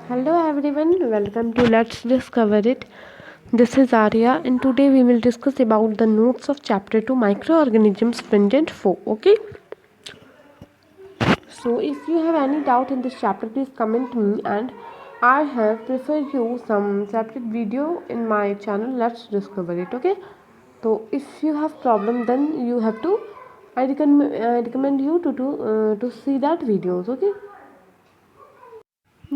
Hello everyone, welcome to Let's Discover It. This is Arya and today we will discuss about the notes of chapter 2 microorganisms pendant 4. Okay, so if you have any doubt in this chapter, please comment me and I have prepared you some separate video in my channel Let's Discover It. Okay, so if you have problem then you have to I recommend you to see that videos. Okay.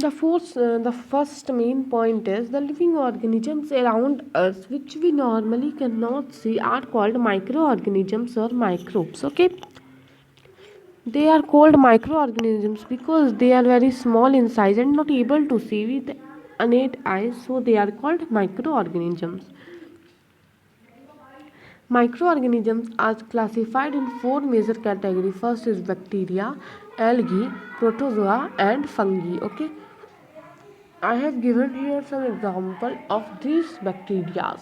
The first main point is the living organisms around us, which we normally cannot see, are called microorganisms or microbes. Okay, they are called microorganisms because they are very small in size and not able to see with innate eyes, so they are called microorganisms. Microorganisms are classified in four major categories. First is bacteria, algae, protozoa, and fungi. Okay. I have given here some example of these bacteria.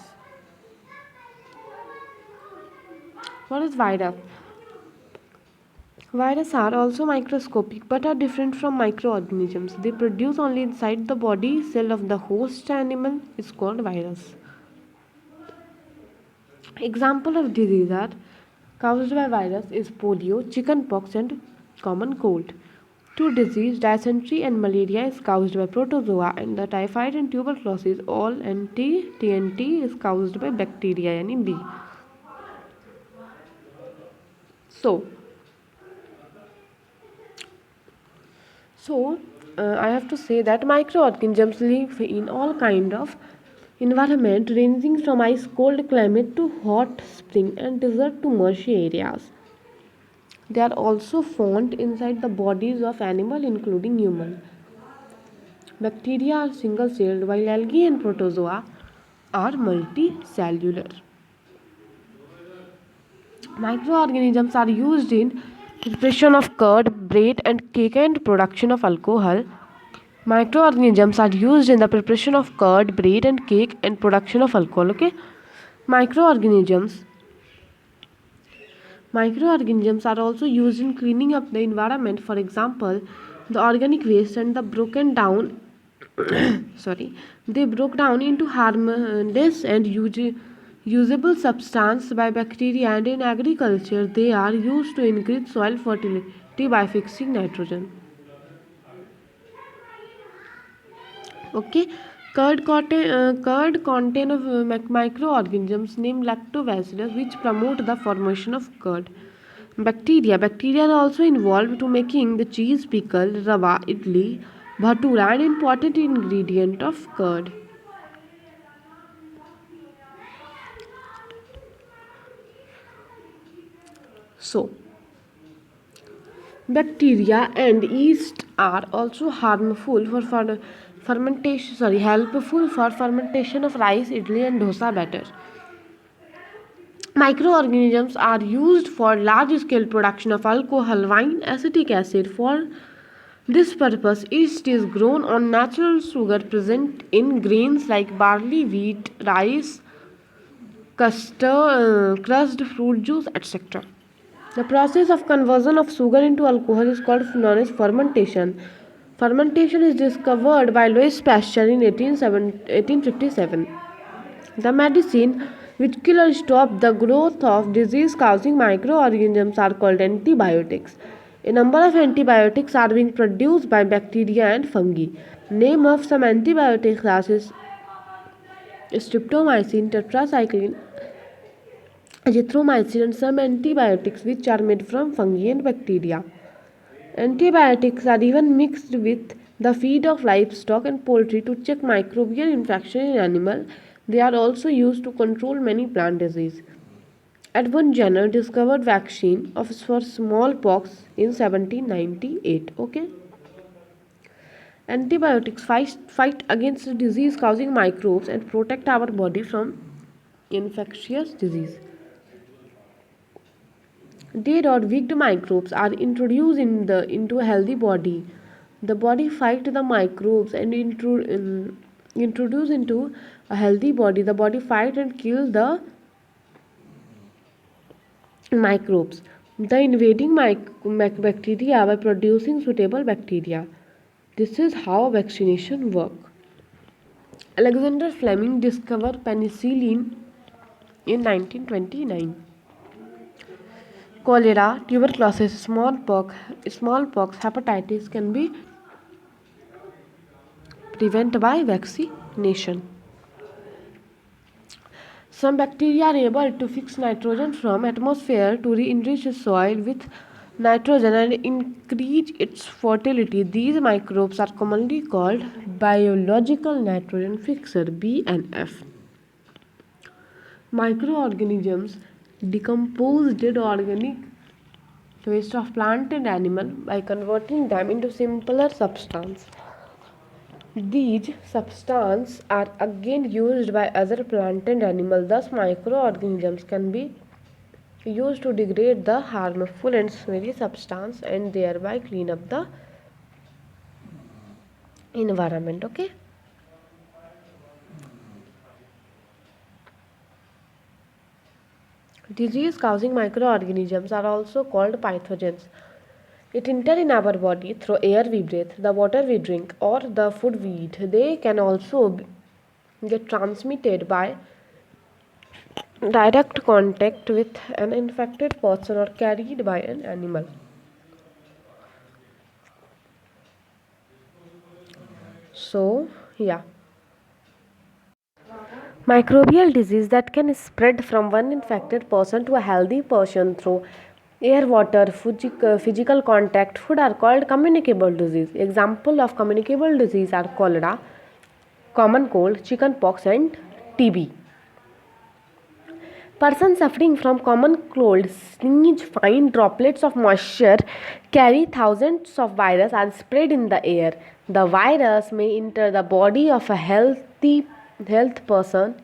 What is virus? Viruses are also microscopic but are different from microorganisms. They produce only inside the body cell of the host animal is called virus. Example of disease are caused by virus is polio, chickenpox and common cold. Two disease, dysentery and malaria is caused by protozoa and the typhoid and tuberculosis all TNT is caused by bacteria yani B. So, So, I have to say that microorganisms live in all kind of environment ranging from ice cold climate to hot spring and desert to marshy areas. They are also found inside the bodies of animal including human. Bacteria are single celled while algae and protozoa are multicellular. Microorganisms are used in preparation of curd, bread and cake and production of alcohol. Microorganisms are used in the preparation of curd, bread, and cake and production of alcohol. Okay, microorganisms. Microorganisms are also used in cleaning up the environment. For example, the organic waste and the broken down. sorry, they broke down into harmless and usable substance by bacteria, and in agriculture they are used to increase soil fertility by fixing nitrogen. Okay, curd contain of microorganisms named lactobacillus which promote the formation of curd. Bacteria are also involved to making the cheese, pickle, rava, idli, bhatura, an important ingredient of curd. So, bacteria and yeast are also harmful for fermentation. Helpful for fermentation of rice, idli, and dosa batter. Microorganisms are used for large-scale production of alcohol, wine, acetic acid. For this purpose, yeast is grown on natural sugar present in grains like barley, wheat, rice, custard, crushed fruit juice, etc. The process of conversion of sugar into alcohol is known as fermentation. Fermentation is discovered by Louis Pasteur in 1857. The medicine which kill or stop the growth of disease-causing microorganisms are called antibiotics. A number of antibiotics are being produced by bacteria and fungi. Name of some antibiotic classes: streptomycin, tetracycline, azithromycin, and some antibiotics which are made from fungi and bacteria. Antibiotics are even mixed with the feed of livestock and poultry to check microbial infection in animals. They are also used to control many plant diseases. Edwin Jenner discovered vaccine for smallpox in 1798. Okay, antibiotics fight against disease-causing microbes and protect our body from infectious disease. Dead or weakened microbes are introduced into a healthy body. The body fight the microbes and introduce into a healthy body. The body fight and kill the microbes. The invading bacteria by producing suitable bacteria. This is how vaccination works. Alexander Fleming discovered penicillin in 1929. Cholera, tuberculosis, smallpox, hepatitis can be prevented by vaccination. Some bacteria are able to fix nitrogen from atmosphere to re-enrich soil with nitrogen and increase its fertility. These microbes are commonly called biological nitrogen fixer (BNF). Microorganisms decompose dead organic waste of plant and animal by converting them into simpler substance. These substances are again used by other plant and animal. Thus, microorganisms can be used to degrade the harmful and smelly substance and thereby clean up the environment. Okay. Disease causing microorganisms are also called pathogens. It enters in our body through air we breathe, the water we drink, or the food we eat. They can also get transmitted by direct contact with an infected person or carried by an animal. So, yeah. Microbial disease that can spread from one infected person to a healthy person through air, water, physical contact, food are called communicable disease. Example of communicable disease are cholera, common cold, chickenpox, and TB. Persons suffering from common cold sneeze fine droplets of moisture, carry thousands of viruses and spread in the air. The virus may enter the body of a health person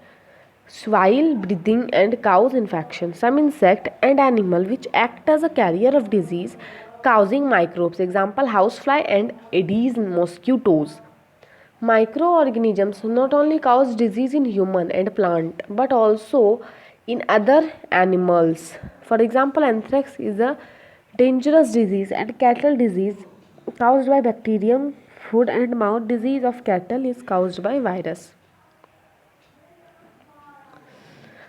while breathing and cause infection. Some insect and animal which act as a carrier of disease causing microbes. Example, housefly and Aedes mosquitoes. Microorganisms not only cause disease in human and plant but also in other animals. For example, anthrax is a dangerous disease and cattle disease caused by bacterium. Foot and mouth disease of cattle is caused by virus.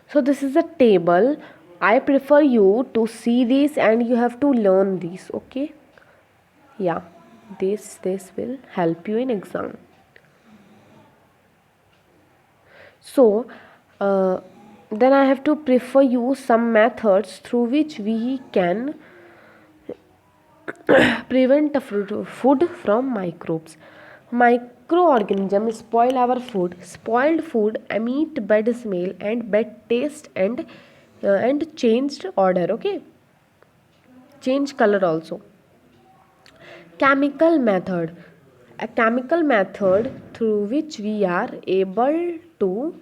So this is a table. I prefer you to see this and you have to learn this. Okay. Yeah, this will help you in exam. So then I have to prefer you some methods through which we can prevent food from microbes. Microorganisms spoil our food. Spoiled food emit bad smell and bad taste and changed odor. Okay, change color also. Chemical method. A chemical method through which we are able to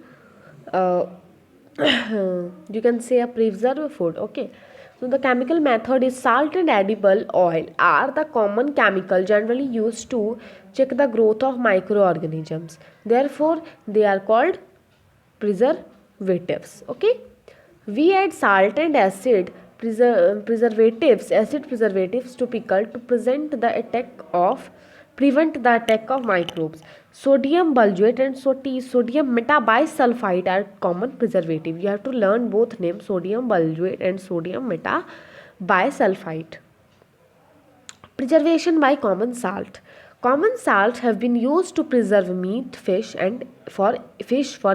you can say a preserve food. Okay, so the chemical method is salt and edible oil are the common chemical generally used to check the growth of microorganisms. Therefore, they are called preservatives. Okay, we add salt and acid preservatives to pickle to prevent the attack of microbes. Sodium bulgate and sodium metabisulfite are common preservative. You have to learn both names, sodium bulgate and sodium metabisulfite. Preservation by common salt. Common salts have been used to preserve meat, fish for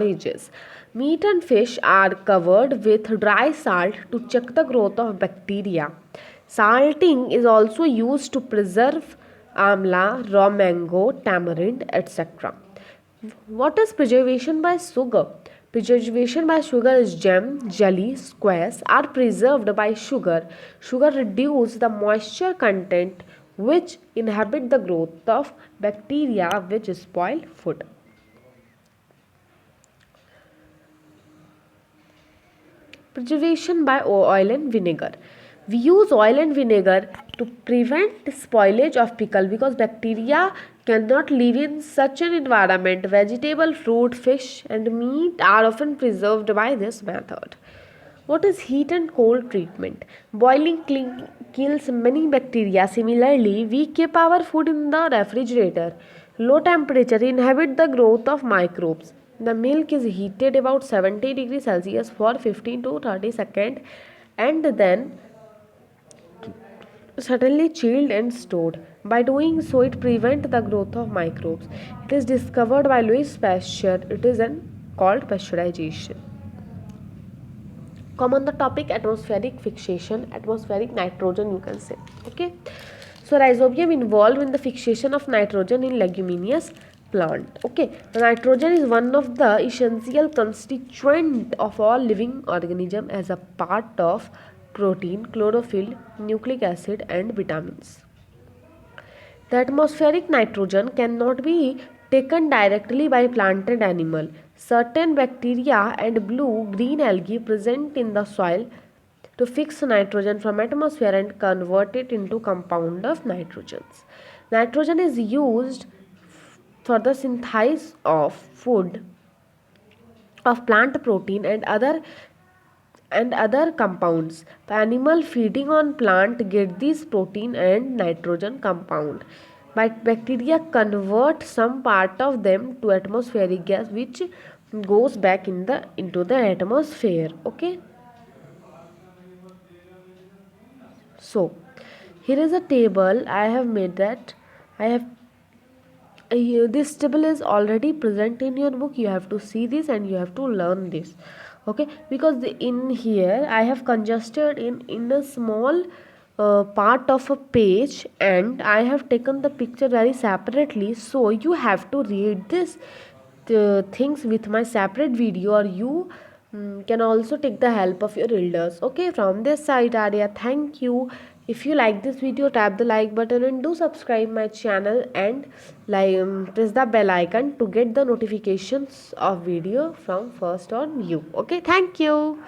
ages. Meat and fish are covered with dry salt to check the growth of bacteria. Salting is also used to preserve amla, raw mango, tamarind, etc. What is preservation by sugar? Preservation by sugar is jam, jelly, squares are preserved by sugar. Sugar reduces the moisture content which inhibit the growth of bacteria which spoil food. Preservation by oil and vinegar. We use oil and vinegar to prevent spoilage of pickle because bacteria cannot live in such an environment. Vegetable, fruit, fish and meat are often preserved by this method. What is heat and cold treatment? Boiling kills many bacteria. Similarly, we keep our food in the refrigerator. Low temperature inhibit the growth of microbes. The milk is heated about 70 degrees Celsius for 15 to 30 seconds and then suddenly chilled and stored. By doing so, it prevents the growth of microbes. It is discovered by Louis Pasteur. It is called pasteurization. Come on the topic atmospheric fixation, atmospheric nitrogen you can say. Okay. So rhizobium involved in the fixation of nitrogen in leguminous plant. Okay. The nitrogen is one of the essential constituent of all living organism as a part of protein, chlorophyll, nucleic acid and vitamins. The atmospheric nitrogen cannot be taken directly by plant and animal. Certain bacteria and blue-green algae present in the soil to fix nitrogen from atmosphere and convert it into compound of nitrogens. Nitrogen is used for the synthesis of food, of plant protein and other compounds. The animal feeding on plant get this protein and nitrogen compound. But bacteria convert some part of them to atmospheric gas which goes back into the atmosphere. Okay. So here is a table I have made that I have this table is already present in your book. You have to see this and you have to learn this, okay, because in here I have congested in a small part of a page and I have taken the picture very separately, so you have to read this things with my separate video, or you can also take the help of your elders. Okay, from this side Arya, thank you. If you like this video, tap the like button and do subscribe my channel and press the bell icon to get the notifications of video from first on you. Okay, thank you.